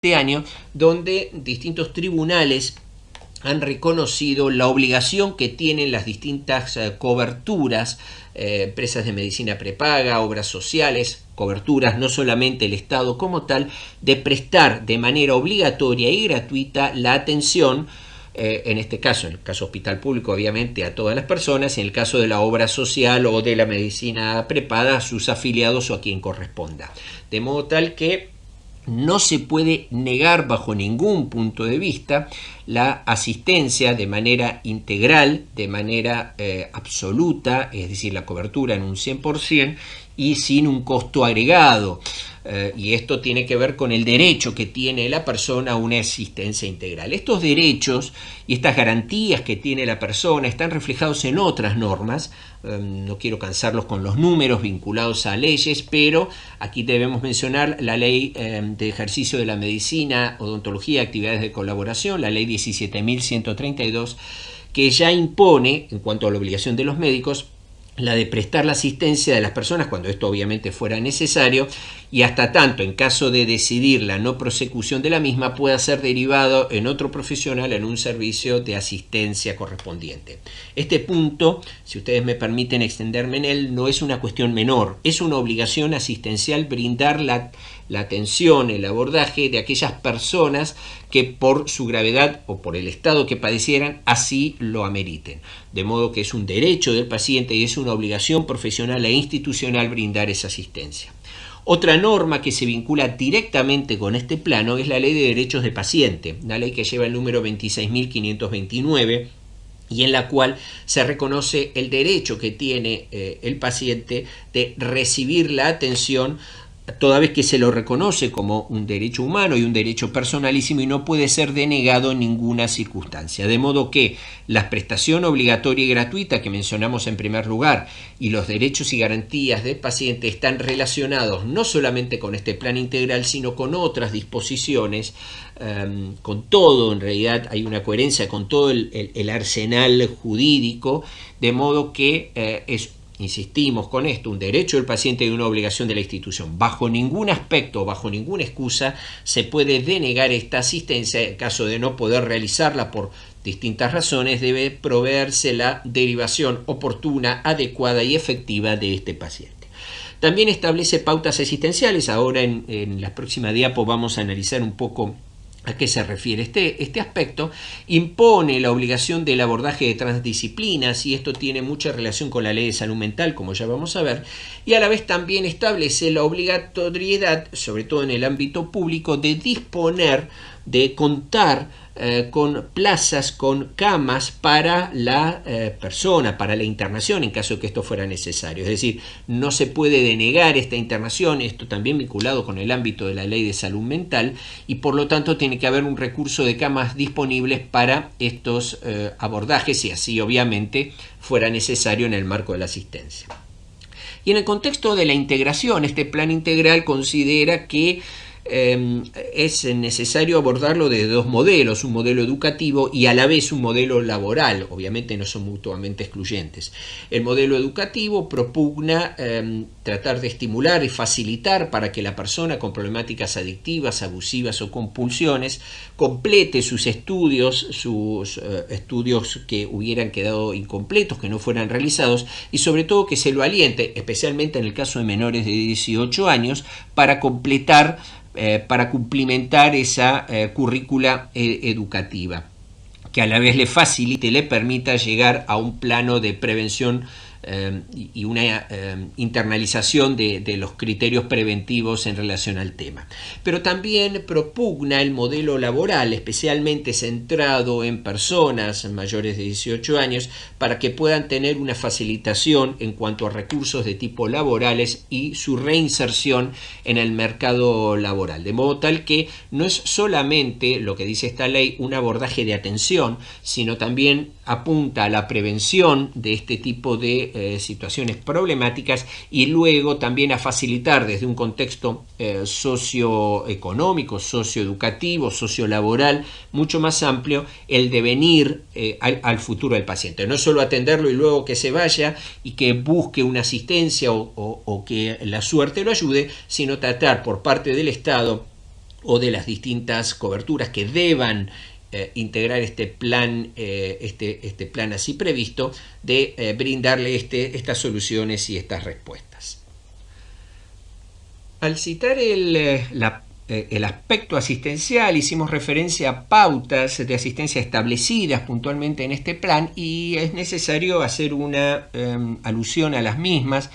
este año, donde distintos tribunales han reconocido la obligación que tienen las distintas coberturas, empresas de medicina prepaga, obras sociales, coberturas, no solamente el Estado como tal, de prestar de manera obligatoria y gratuita la atención, en este caso, en el caso hospital público, obviamente a todas las personas, en el caso de la obra social o de la medicina prepaga, a sus afiliados o a quien corresponda. De modo tal que no se puede negar bajo ningún punto de vista la asistencia de manera integral, de manera absoluta, es decir, la cobertura en un 100% y sin un costo agregado. Y esto tiene que ver con el derecho que tiene la persona a una asistencia integral. Estos derechos y estas garantías que tiene la persona están reflejados en otras normas. No quiero cansarlos con los números vinculados a leyes, pero aquí debemos mencionar la Ley de Ejercicio de la Medicina, Odontología y Actividades de Colaboración, la Ley 17.132, que ya impone, en cuanto a la obligación de los médicos, la de prestar la asistencia de las personas cuando esto obviamente fuera necesario, y hasta tanto en caso de decidir la no prosecución de la misma pueda ser derivado en otro profesional en un servicio de asistencia correspondiente. Este punto, si ustedes me permiten extenderme en él, no es una cuestión menor, es una obligación asistencial brindar la atención, el abordaje de aquellas personas que por su gravedad o por el estado que padecieran así lo ameriten. De modo que es un derecho del paciente y es una obligación profesional e institucional brindar esa asistencia. Otra norma que se vincula directamente con este plano es la Ley de Derechos del Paciente, una ley que lleva el número 26.529 y en la cual se reconoce el derecho que tiene el paciente de recibir la atención, toda vez que se lo reconoce como un derecho humano y un derecho personalísimo y no puede ser denegado en ninguna circunstancia. De modo que la prestación obligatoria y gratuita que mencionamos en primer lugar y los derechos y garantías del paciente están relacionados no solamente con este plan integral, sino con otras disposiciones, con todo, en realidad hay una coherencia con todo el arsenal jurídico, de modo que insistimos con esto, un derecho del paciente y una obligación de la institución. Bajo ningún aspecto, bajo ninguna excusa, se puede denegar esta asistencia. En caso de no poder realizarla por distintas razones, debe proveerse la derivación oportuna, adecuada y efectiva de este paciente. También establece pautas asistenciales. Ahora en la próxima diapo vamos a analizar un poco a qué se refiere este aspecto. Impone la obligación del abordaje de transdisciplinas y esto tiene mucha relación con la ley de salud mental, como ya vamos a ver, y a la vez también establece la obligatoriedad, sobre todo en el ámbito público, de disponer, de contar con plazas, con camas para la persona, para la internación en caso de que esto fuera necesario. Es decir, no se puede denegar esta internación, esto también vinculado con el ámbito de la ley de salud mental, y por lo tanto tiene que haber un recurso de camas disponibles para estos abordajes, si así obviamente fuera necesario en el marco de la asistencia. Y en el contexto de la integración, este plan integral considera que es necesario abordarlo desde dos modelos, un modelo educativo y a la vez un modelo laboral, obviamente no son mutuamente excluyentes. El modelo educativo propugna tratar de estimular y facilitar para que la persona con problemáticas adictivas, abusivas o compulsiones complete sus estudios que hubieran quedado incompletos, que no fueran realizados, y sobre todo que se lo aliente, especialmente en el caso de menores de 18 años, para completar, para cumplimentar esa currícula educativa, que a la vez le facilite y le permita llegar a un plano de prevención y una internalización de los criterios preventivos en relación al tema. Pero también propugna el modelo laboral, especialmente centrado en personas mayores de 18 años, para que puedan tener una facilitación en cuanto a recursos de tipo laborales y su reinserción en el mercado laboral. De modo tal que no es solamente lo que dice esta ley un abordaje de atención, sino también apunta a la prevención de este tipo de situaciones problemáticas y luego también a facilitar desde un contexto socioeconómico, socioeducativo, sociolaboral mucho más amplio el devenir al futuro del paciente. No solo atenderlo y luego que se vaya y que busque una asistencia o que la suerte lo ayude, sino tratar por parte del Estado o de las distintas coberturas que deban integrar este plan así previsto, de brindarle estas soluciones y estas respuestas. Al citar el aspecto asistencial, hicimos referencia a pautas de asistencia establecidas puntualmente en este plan, y es necesario hacer una alusión a las mismas.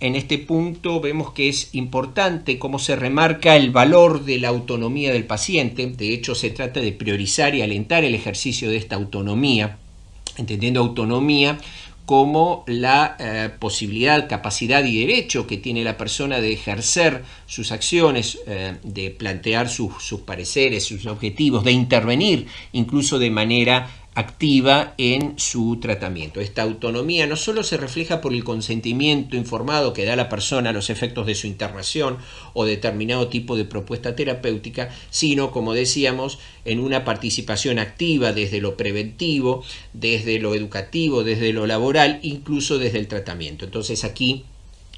En este punto vemos que es importante cómo se remarca el valor de la autonomía del paciente. De hecho, se trata de priorizar y alentar el ejercicio de esta autonomía, entendiendo autonomía como la posibilidad, capacidad y derecho que tiene la persona de ejercer sus acciones, de plantear sus pareceres, sus objetivos, de intervenir incluso de manera activa en su tratamiento. Esta autonomía no solo se refleja por el consentimiento informado que da la persona a los efectos de su internación o determinado tipo de propuesta terapéutica, sino, como decíamos, en una participación activa desde lo preventivo, desde lo educativo, desde lo laboral, incluso desde el tratamiento. Entonces aquí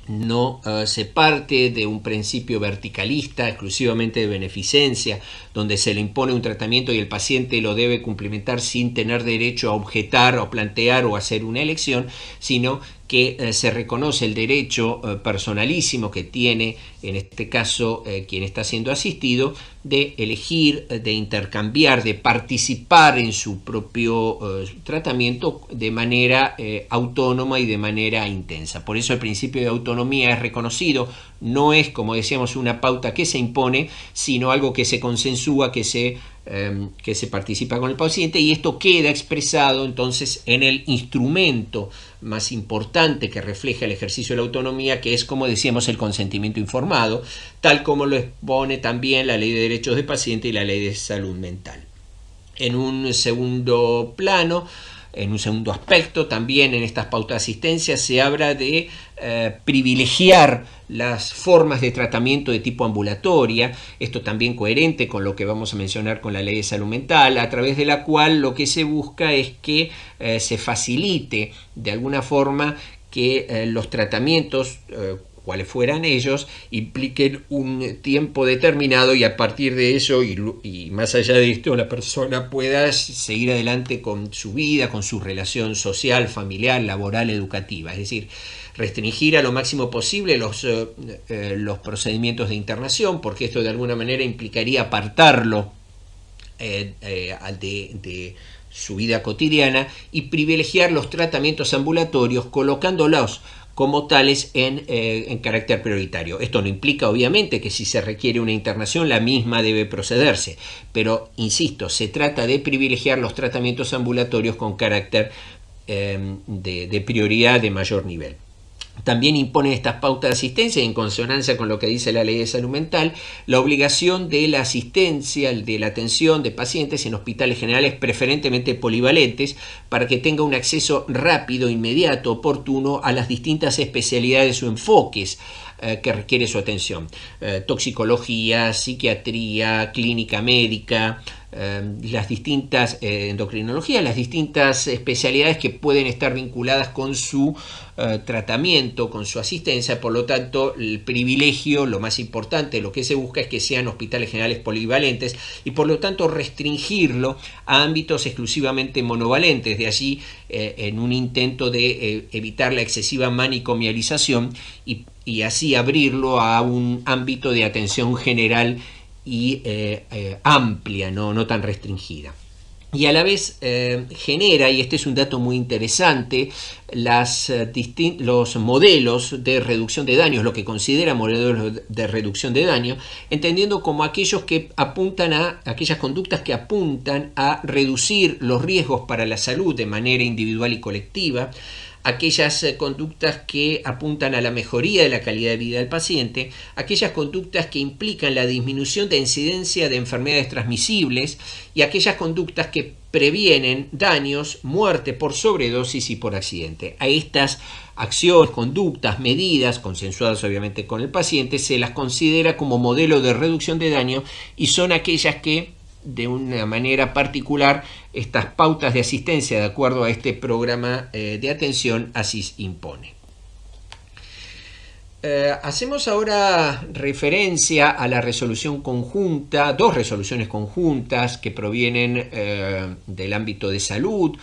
no se parte de un principio verticalista, exclusivamente de beneficencia, donde se le impone un tratamiento y el paciente lo debe cumplimentar sin tener derecho a objetar o plantear o hacer una elección, sino que se reconoce el derecho personalísimo que tiene, en este caso, quien está siendo asistido, de elegir, de intercambiar, de participar en su propio tratamiento de manera autónoma y de manera intensa. Por eso el principio de autonomía es reconocido, no es, como decíamos, una pauta que se impone, sino algo que se consensúa, que se participa con el paciente, y esto queda expresado entonces en el instrumento más importante que refleja el ejercicio de la autonomía, que es, como decíamos, el consentimiento informado, tal como lo expone también la Ley de Derechos del Paciente y la Ley de Salud Mental. En un segundo plano, en un segundo aspecto, también en estas pautas de asistencia se habla de privilegiar las formas de tratamiento de tipo ambulatoria, esto también coherente con lo que vamos a mencionar con la Ley de Salud Mental, a través de la cual lo que se busca es que se facilite de alguna forma que los tratamientos, cuales fueran ellos, impliquen un tiempo determinado, y a partir de eso y más allá de esto, la persona pueda seguir adelante con su vida, con su relación social, familiar, laboral, educativa. Es decir, restringir a lo máximo posible los procedimientos de internación, porque esto de alguna manera implicaría apartarlo de su vida cotidiana, y privilegiar los tratamientos ambulatorios colocándolos como tales en carácter prioritario. Esto no implica, obviamente, que si se requiere una internación, la misma debe procederse, pero, insisto, se trata de privilegiar los tratamientos ambulatorios con carácter de prioridad de mayor nivel. También impone estas pautas de asistencia, en consonancia con lo que dice la Ley de Salud Mental, la obligación de la asistencia, de la atención de pacientes en hospitales generales, preferentemente polivalentes, para que tenga un acceso rápido, inmediato, oportuno a las distintas especialidades o enfoques que requiere su atención. Toxicología, psiquiatría, clínica médica, las distintas endocrinología, las distintas especialidades que pueden estar vinculadas con su tratamiento, con su asistencia. Por lo tanto, el privilegio, lo más importante, lo que se busca es que sean hospitales generales polivalentes, y por lo tanto restringirlo a ámbitos exclusivamente monovalentes. De allí en un intento de evitar la excesiva manicomialización y así abrirlo a un ámbito de atención general y amplia, no tan restringida. Y a la vez genera, y este es un dato muy interesante, los modelos de reducción de daños, lo que considera modelos de reducción de daño, entendiendo como aquellas conductas que apuntan a reducir los riesgos para la salud de manera individual y colectiva, aquellas conductas que apuntan a la mejoría de la calidad de vida del paciente, aquellas conductas que implican la disminución de incidencia de enfermedades transmisibles, y aquellas conductas que previenen daños, muerte por sobredosis y por accidente. A estas acciones, conductas, medidas, consensuadas obviamente con el paciente, se las considera como modelo de reducción de daño, y son aquellas que, de una manera particular, estas pautas de asistencia, de acuerdo a este programa de atención, así impone. Hacemos ahora referencia a la resolución conjunta, dos resoluciones conjuntas que provienen del ámbito de salud,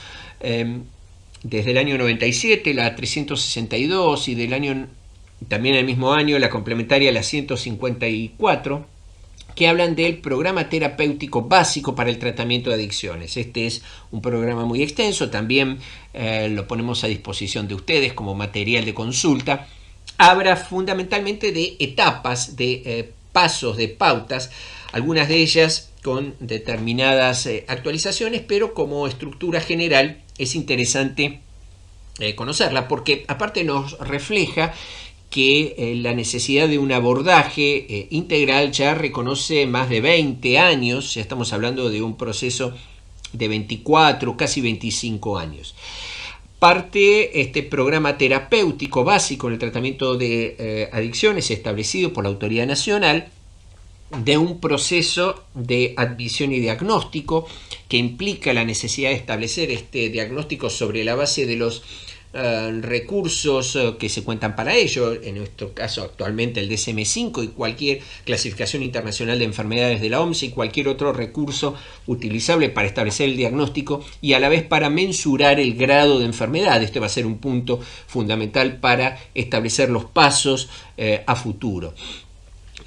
desde el año 97, la 362, y del año, también el mismo año, la complementaria, la 154, que hablan del programa terapéutico básico para el tratamiento de adicciones. Este es un programa muy extenso, también lo ponemos a disposición de ustedes como material de consulta. Habla fundamentalmente de etapas, de pasos, de pautas, algunas de ellas con determinadas actualizaciones, pero como estructura general es interesante conocerla, porque aparte nos refleja que la necesidad de un abordaje integral ya reconoce más de 20 años, ya estamos hablando de un proceso de 24, casi 25 años. Parte este programa terapéutico básico en el tratamiento de adicciones establecido por la Autoridad Nacional de un proceso de admisión y diagnóstico que implica la necesidad de establecer este diagnóstico sobre la base de los recursos que se cuentan para ello, en nuestro caso actualmente el DSM-5 y cualquier clasificación internacional de enfermedades de la OMS y cualquier otro recurso utilizable para establecer el diagnóstico y a la vez para mensurar el grado de enfermedad. Este va a ser un punto fundamental para establecer los pasos a futuro.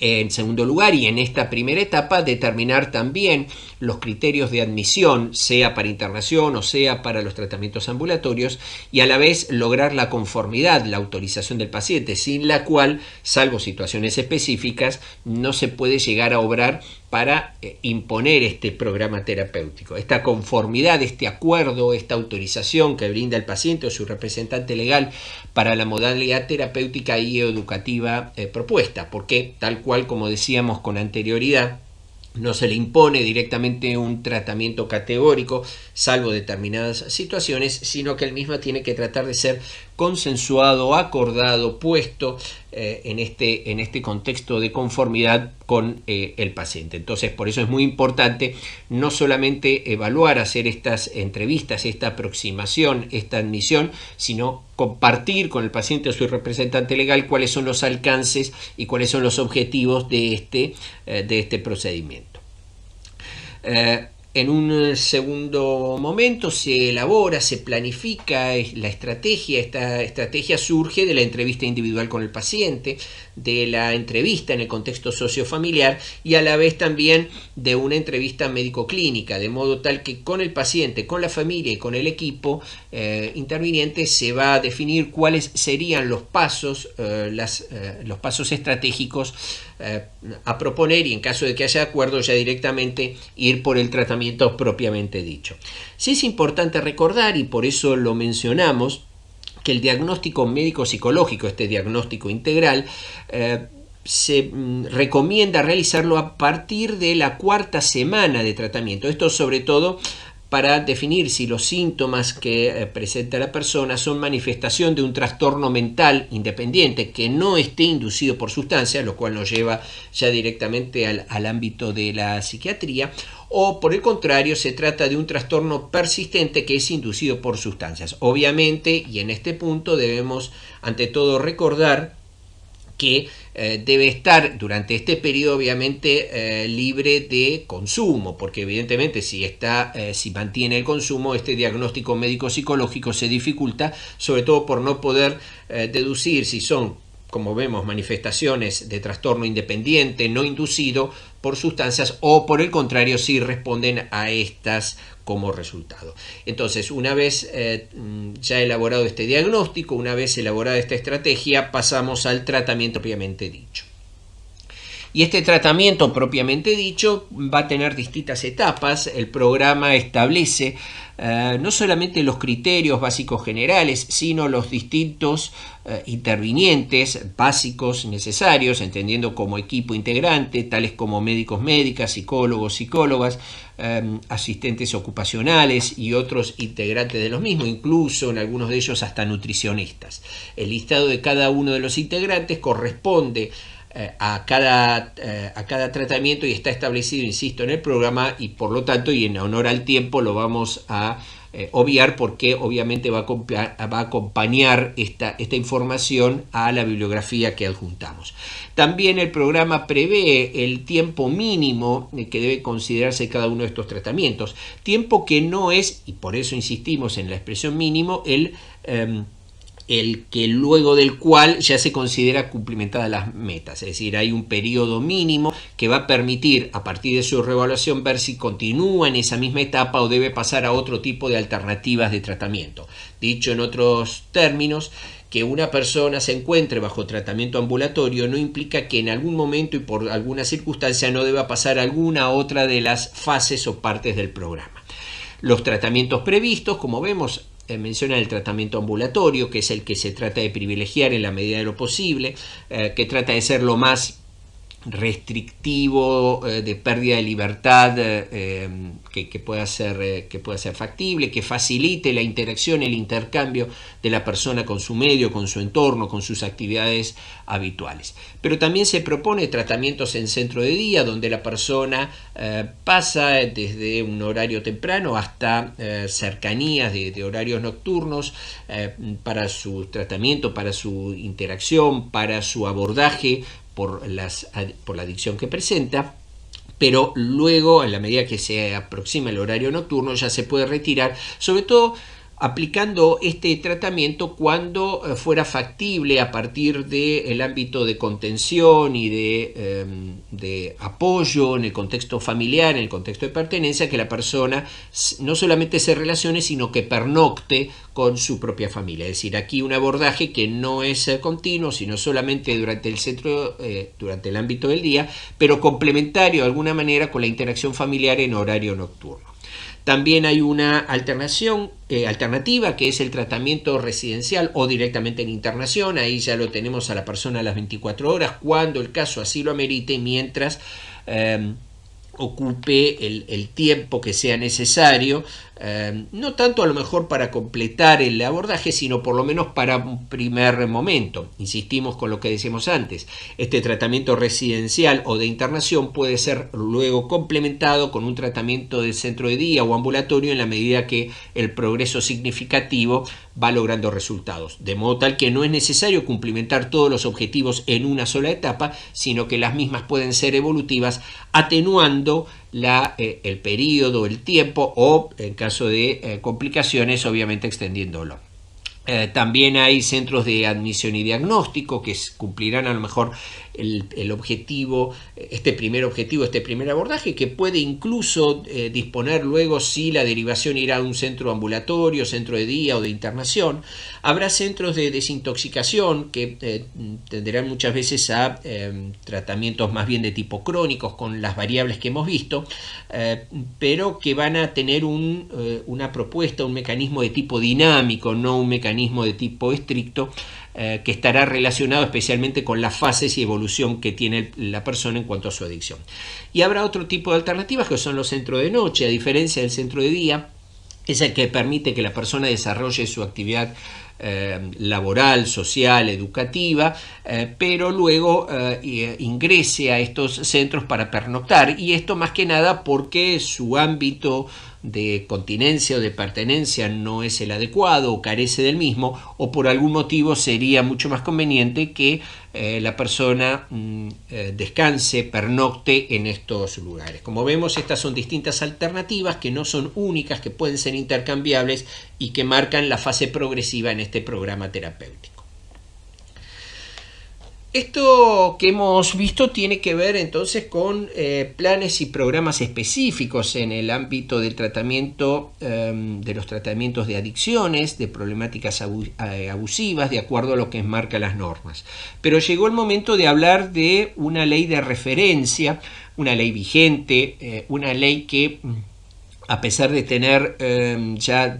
En segundo lugar, y en esta primera etapa, determinar también los criterios de admisión, sea para internación o sea para los tratamientos ambulatorios, y a la vez lograr la conformidad, la autorización del paciente, sin la cual, salvo situaciones específicas, no se puede llegar a obrar para imponer este programa terapéutico. Esta conformidad, este acuerdo, esta autorización que brinda el paciente o su representante legal para la modalidad terapéutica y educativa propuesta, porque tal cual como decíamos con anterioridad, no se le impone directamente un tratamiento categórico, salvo determinadas situaciones, sino que el mismo tiene que tratar de ser consensuado, acordado, puesto en este contexto de conformidad con el paciente. Entonces, por eso es muy importante no solamente evaluar, hacer estas entrevistas, esta aproximación, esta admisión, sino compartir con el paciente o su representante legal cuáles son los alcances y cuáles son los objetivos de este procedimiento. En un segundo momento se elabora, se planifica la estrategia. Esta estrategia surge de la entrevista individual con el paciente, de la entrevista en el contexto sociofamiliar y a la vez también de una entrevista médico-clínica, de modo tal que con el paciente, con la familia y con el equipo interviniente se va a definir cuáles serían los pasos, los pasos estratégicos a proponer y en caso de que haya acuerdo ya directamente ir por el tratamiento propiamente dicho. Sí es importante recordar, y por eso lo mencionamos, que el diagnóstico médico-psicológico, este diagnóstico integral, se recomienda realizarlo a partir de la cuarta semana de tratamiento. Esto sobre todo para definir si los síntomas que presenta la persona son manifestación de un trastorno mental independiente que no esté inducido por sustancias, lo cual nos lleva ya directamente al ámbito de la psiquiatría, o por el contrario se trata de un trastorno persistente que es inducido por sustancias. Obviamente, y en este punto debemos ante todo recordar que debe estar durante este periodo obviamente libre de consumo, porque evidentemente si mantiene el consumo, este diagnóstico médico-psicológico se dificulta, sobre todo por no poder deducir si son, como vemos, manifestaciones de trastorno independiente no inducido por sustancias o por el contrario si responden a estas como resultado. Entonces, una vez ya elaborado este diagnóstico, una vez elaborada esta estrategia, pasamos al tratamiento propiamente dicho. Y este tratamiento propiamente dicho va a tener distintas etapas. El programa establece no solamente los criterios básicos generales, sino los distintos intervinientes básicos necesarios, entendiendo como equipo integrante, tales como médicos, médicas, psicólogos, psicólogas, asistentes ocupacionales y otros integrantes de los mismos, incluso en algunos de ellos hasta nutricionistas. El listado de cada uno de los integrantes corresponde a cada tratamiento y está establecido, insisto, en el programa y por lo tanto y en honor al tiempo lo vamos a obviar porque obviamente va a acompañar esta información a la bibliografía que adjuntamos. También el programa prevé el tiempo mínimo que debe considerarse cada uno de estos tratamientos, tiempo que no es, y por eso insistimos en la expresión mínimo, el que luego del cual ya se considera cumplimentadas las metas. Es decir, hay un periodo mínimo que va a permitir, a partir de su reevaluación, ver si continúa en esa misma etapa o debe pasar a otro tipo de alternativas de tratamiento. Dicho en otros términos, que una persona se encuentre bajo tratamiento ambulatorio no implica que en algún momento y por alguna circunstancia no deba pasar alguna otra de las fases o partes del programa. Los tratamientos previstos, como vemos, menciona el tratamiento ambulatorio, que es el que se trata de privilegiar en la medida de lo posible, que trata de ser lo más restrictivo, de pérdida de libertad, que pueda ser factible, que facilite la interacción, el intercambio de la persona con su medio, con su entorno, con sus actividades habituales. Pero también se propone tratamientos en centro de día, donde la persona pasa desde un horario temprano hasta cercanías de horarios nocturnos para su tratamiento, para su interacción, para su abordaje por la adicción que presenta, pero luego, en la medida que se aproxima el horario nocturno, ya se puede retirar, sobre todo aplicando este tratamiento cuando fuera factible a partir del ámbito de contención y de apoyo en el contexto familiar, en el contexto de pertenencia, que la persona no solamente se relacione, sino que pernocte con su propia familia. Es decir, aquí un abordaje que no es continuo, sino solamente durante el ámbito del día, pero complementario de alguna manera con la interacción familiar en horario nocturno. También hay una alternativa que es el tratamiento residencial o directamente en internación. Ahí ya lo tenemos a la persona a las 24 horas cuando el caso así lo amerite, mientras ocupe el tiempo que sea necesario, no tanto a lo mejor para completar el abordaje, sino por lo menos para un primer momento. Insistimos con lo que decíamos antes, este tratamiento residencial o de internación puede ser luego complementado con un tratamiento de centro de día o ambulatorio en la medida que el progreso significativo va logrando resultados, de modo tal que no es necesario cumplimentar todos los objetivos en una sola etapa, sino que las mismas pueden ser evolutivas, atenuando el periodo, el tiempo o, en caso de complicaciones, obviamente extendiéndolo. También hay centros de admisión y diagnóstico que cumplirán a lo mejor el objetivo, este primer abordaje, que puede incluso disponer luego si la derivación irá a un centro ambulatorio, centro de día o de internación. Habrá centros de desintoxicación que tenderán muchas veces a tratamientos más bien de tipo crónicos con las variables que hemos visto, pero que van a tener una propuesta, un mecanismo de tipo dinámico, no un mecanismo de tipo estricto, que estará relacionado especialmente con las fases y evolución que tiene la persona en cuanto a su adicción. Y habrá otro tipo de alternativas que son los centros de noche. A diferencia del centro de día, es el que permite que la persona desarrolle su actividad laboral, social, educativa, pero luego ingrese a estos centros para pernoctar, y esto más que nada porque su ámbito de continencia o de pertenencia no es el adecuado o carece del mismo, o por algún motivo sería mucho más conveniente que la persona descanse, pernocte en estos lugares. Como vemos, estas son distintas alternativas que no son únicas, que pueden ser intercambiables y que marcan la fase progresiva en este programa terapéutico. Esto que hemos visto tiene que ver entonces con planes y programas específicos en el ámbito del tratamiento, de los tratamientos de adicciones, de problemáticas abusivas, de acuerdo a lo que marcan las normas. Pero llegó el momento de hablar de una ley de referencia, una ley vigente, una ley que, a pesar de tener ya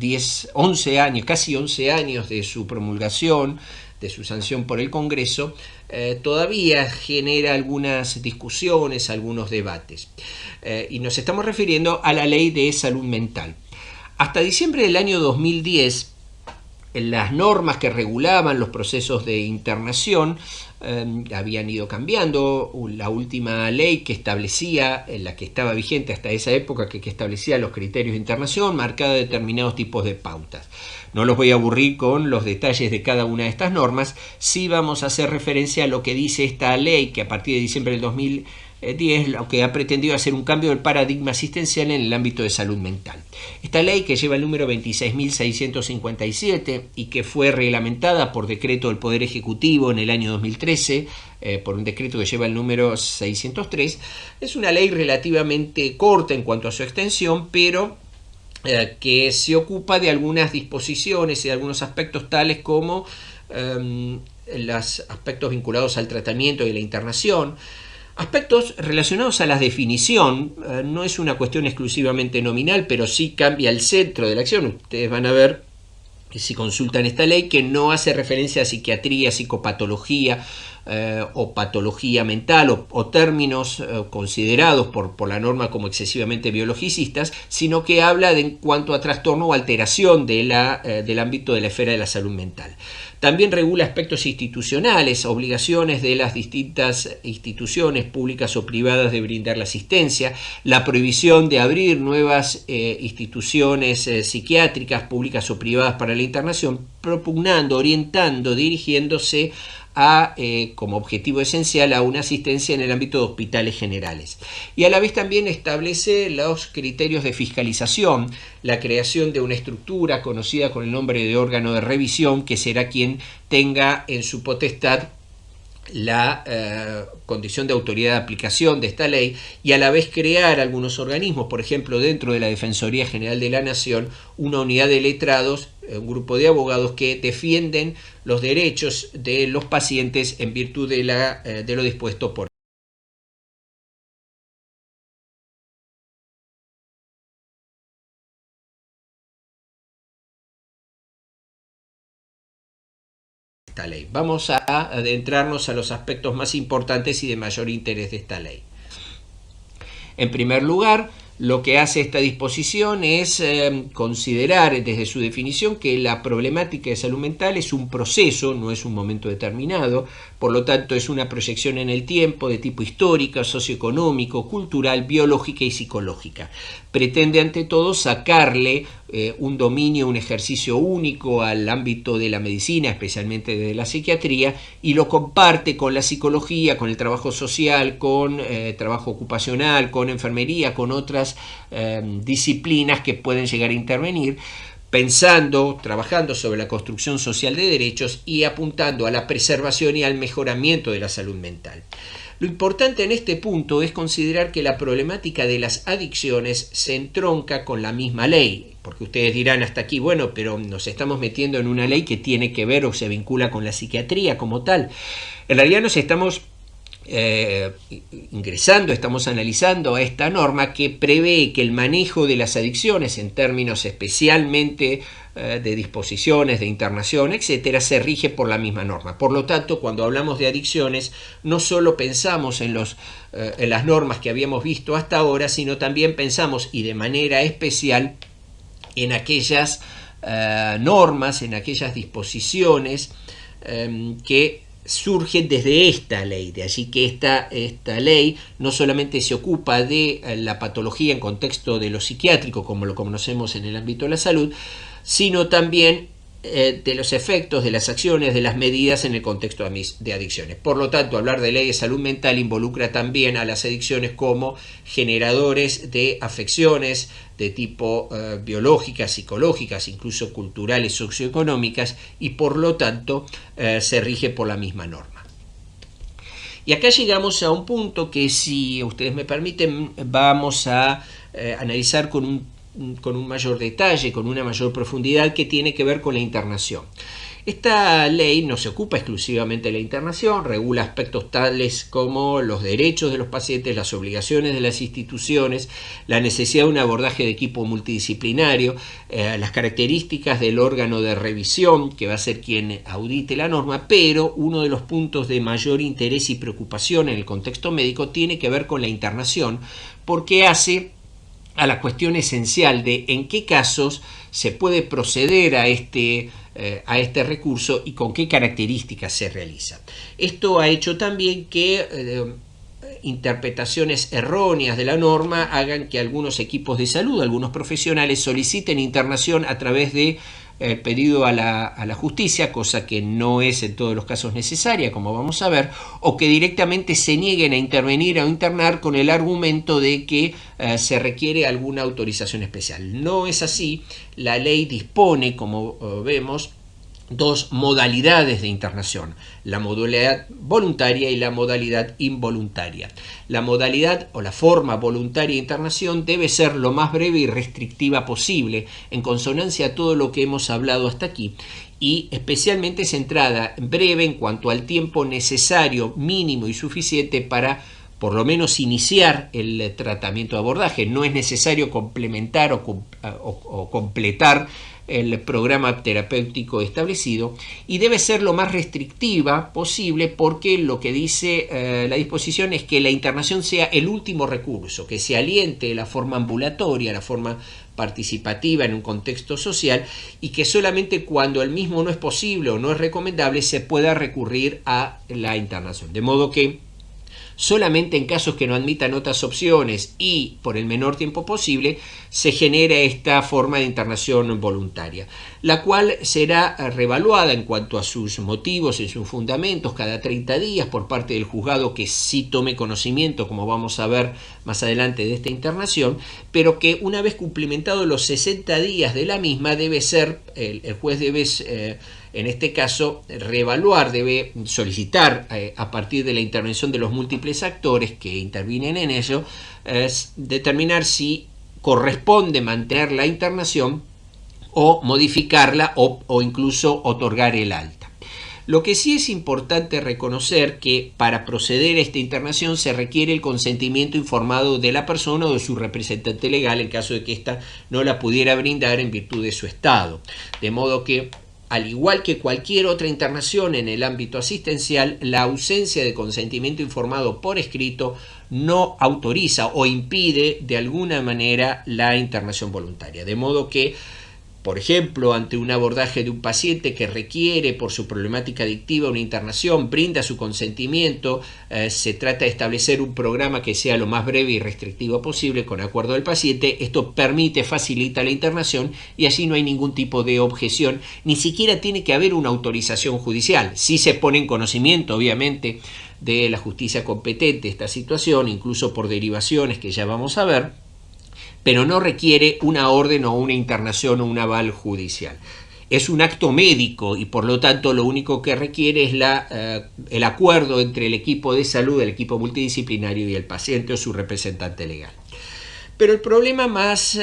11 años, casi 11 años de su promulgación, de su sanción por el Congreso, todavía genera algunas discusiones, algunos debates. Y nos estamos refiriendo a la Ley de Salud Mental. Hasta diciembre del año 2010, las normas que regulaban los procesos de internación habían ido cambiando. La última ley que establecía, la que estaba vigente hasta esa época, que establecía los criterios de internación, marcaba determinados tipos de pautas. No los voy a aburrir con los detalles de cada una de estas normas. Sí vamos a hacer referencia a lo que dice esta ley, que a partir de diciembre del 2010 lo que ha pretendido hacer un cambio del paradigma asistencial en el ámbito de salud mental. Esta ley, que lleva el número 26.657 y que fue reglamentada por decreto del Poder Ejecutivo en el año 2013, por un decreto que lleva el número 603, es una ley relativamente corta en cuanto a su extensión, pero que se ocupa de algunas disposiciones y de algunos aspectos tales como los aspectos vinculados al tratamiento y a la internación, aspectos relacionados a la definición. No es una cuestión exclusivamente nominal, pero sí cambia el centro de la acción. Ustedes van a ver, si consultan esta ley, que no hace referencia a psiquiatría, psicopatología o patología mental o términos considerados por la norma como excesivamente biologicistas, sino que habla en cuanto a trastorno o alteración del ámbito de la esfera de la salud mental. También regula aspectos institucionales, obligaciones de las distintas instituciones públicas o privadas de brindar la asistencia, la prohibición de abrir nuevas instituciones psiquiátricas públicas o privadas para la internación, propugnando, orientando, dirigiéndose como objetivo esencial a una asistencia en el ámbito de hospitales generales. Y a la vez también establece los criterios de fiscalización, la creación de una estructura conocida con el nombre de órgano de revisión, que será quien tenga en su potestad la condición de autoridad de aplicación de esta ley, y a la vez crear algunos organismos, por ejemplo, dentro de la Defensoría General de la Nación, una unidad de letrados, un grupo de abogados que defienden los derechos de los pacientes en virtud de lo dispuesto por esta ley. Vamos a adentrarnos a los aspectos más importantes y de mayor interés de esta ley. En primer lugar, lo que hace esta disposición es considerar desde su definición que la problemática de salud mental es un proceso, no es un momento determinado, por lo tanto es una proyección en el tiempo de tipo histórica, socioeconómico, cultural, biológica y psicológica. Pretende ante todo sacarle un dominio, un ejercicio único al ámbito de la medicina, especialmente de la psiquiatría, y lo comparte con la psicología, con el trabajo social, con trabajo ocupacional, con enfermería, con otras disciplinas que pueden llegar a intervenir, trabajando sobre la construcción social de derechos y apuntando a la preservación y al mejoramiento de la salud mental. Lo importante en este punto es considerar que la problemática de las adicciones se entronca con la misma ley, porque ustedes dirán hasta aquí, bueno, pero nos estamos metiendo en una ley que tiene que ver o se vincula con la psiquiatría como tal. En realidad nos estamos estamos analizando a esta norma que prevé que el manejo de las adicciones en términos especialmente de disposiciones, de internación, etcétera, se rige por la misma norma. Por lo tanto, cuando hablamos de adicciones, no solo pensamos en las normas que habíamos visto hasta ahora, sino también pensamos, y de manera especial, en aquellas normas, en aquellas disposiciones que surge desde esta ley. De allí que esta ley no solamente se ocupa de la patología en contexto de lo psiquiátrico, como lo conocemos en el ámbito de la salud, sino también de los efectos, de las acciones, de las medidas en el contexto de adicciones. Por lo tanto, hablar de ley de salud mental involucra también a las adicciones como generadores de afecciones de tipo biológicas, psicológicas, incluso culturales, socioeconómicas, y por lo tanto se rige por la misma norma. Y acá llegamos a un punto que, si ustedes me permiten, vamos a analizar con un mayor detalle, con una mayor profundidad, que tiene que ver con la internación. Esta ley no se ocupa exclusivamente de la internación, regula aspectos tales como los derechos de los pacientes, las obligaciones de las instituciones, la necesidad de un abordaje de equipo multidisciplinario, las características del órgano de revisión, que va a ser quien audite la norma, pero uno de los puntos de mayor interés y preocupación en el contexto médico tiene que ver con la internación, porque hace a la cuestión esencial de en qué casos se puede proceder a este a este recurso y con qué características se realiza. Esto ha hecho también que interpretaciones erróneas de la norma hagan que algunos equipos de salud, algunos profesionales soliciten internación a través de pedido a la justicia, cosa que no es en todos los casos necesaria, como vamos a ver, o que directamente se nieguen a intervenir o internar con el argumento de que se requiere alguna autorización especial. No es así. La ley dispone, como vemos, dos modalidades de internación: la modalidad voluntaria y la modalidad involuntaria. La modalidad o la forma voluntaria de internación debe ser lo más breve y restrictiva posible, en consonancia a todo lo que hemos hablado hasta aquí, y especialmente centrada breve en cuanto al tiempo necesario, mínimo y suficiente para por lo menos iniciar el tratamiento de abordaje. No es necesario complementar o completar el programa terapéutico establecido, y debe ser lo más restrictiva posible, porque lo que dice la disposición es que la internación sea el último recurso, que se aliente la forma ambulatoria, la forma participativa en un contexto social, y que solamente cuando el mismo no es posible o no es recomendable se pueda recurrir a la internación. De modo que solamente en casos que no admitan otras opciones y por el menor tiempo posible se genera esta forma de internación voluntaria, la cual será reevaluada en cuanto a sus motivos y sus fundamentos cada 30 días por parte del juzgado que sí tome conocimiento, como vamos a ver más adelante, de esta internación, pero que una vez cumplimentados los 60 días de la misma debe ser, el juez debe en este caso reevaluar, debe solicitar a partir de la intervención de los múltiples actores que intervienen en ello, determinar si corresponde mantener la internación o modificarla o incluso otorgar el alta. Lo que sí es importante reconocer que para proceder a esta internación se requiere el consentimiento informado de la persona o de su representante legal en caso de que ésta no la pudiera brindar en virtud de su estado. De modo que, al igual que cualquier otra internación en el ámbito asistencial, la ausencia de consentimiento informado por escrito no autoriza o impide de alguna manera la internación voluntaria. De modo que, por ejemplo, ante un abordaje de un paciente que requiere por su problemática adictiva una internación, brinda su consentimiento, se trata de establecer un programa que sea lo más breve y restrictivo posible con acuerdo del paciente. Esto facilita la internación y así no hay ningún tipo de objeción, ni siquiera tiene que haber una autorización judicial. Sí se pone en conocimiento, obviamente, de la justicia competente esta situación, incluso por derivaciones que ya vamos a ver, pero no requiere una orden o una internación o un aval judicial. Es un acto médico y por lo tanto lo único que requiere es el acuerdo entre el equipo de salud, el equipo multidisciplinario y el paciente o su representante legal. Pero el problema más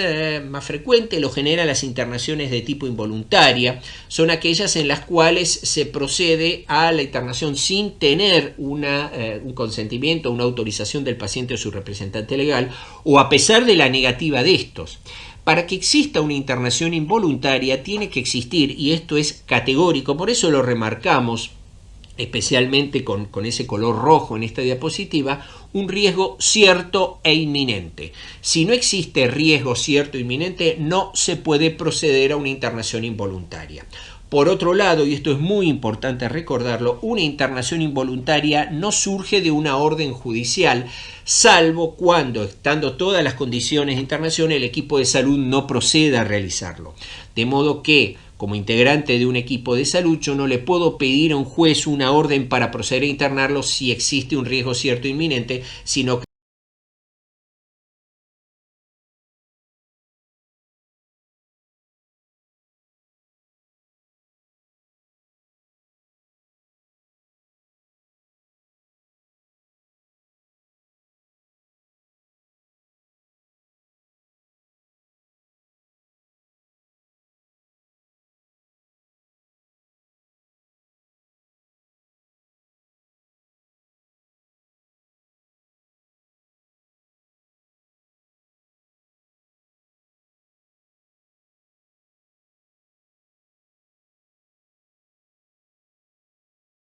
frecuente lo generan las internaciones de tipo involuntaria. Son aquellas en las cuales se procede a la internación sin tener un consentimiento, una autorización del paciente o su representante legal, o a pesar de la negativa de estos. Para que exista una internación involuntaria tiene que existir, y esto es categórico, por eso lo remarcamos especialmente con ese color rojo en esta diapositiva, un riesgo cierto e inminente. Si no existe riesgo cierto e inminente, no se puede proceder a una internación involuntaria. Por otro lado, y esto es muy importante recordarlo, una internación involuntaria no surge de una orden judicial, salvo cuando, estando todas las condiciones de internación, el equipo de salud no proceda a realizarlo. De modo que, como integrante de un equipo de salud, yo no le puedo pedir a un juez una orden para proceder a internarlo si existe un riesgo cierto e inminente, sino que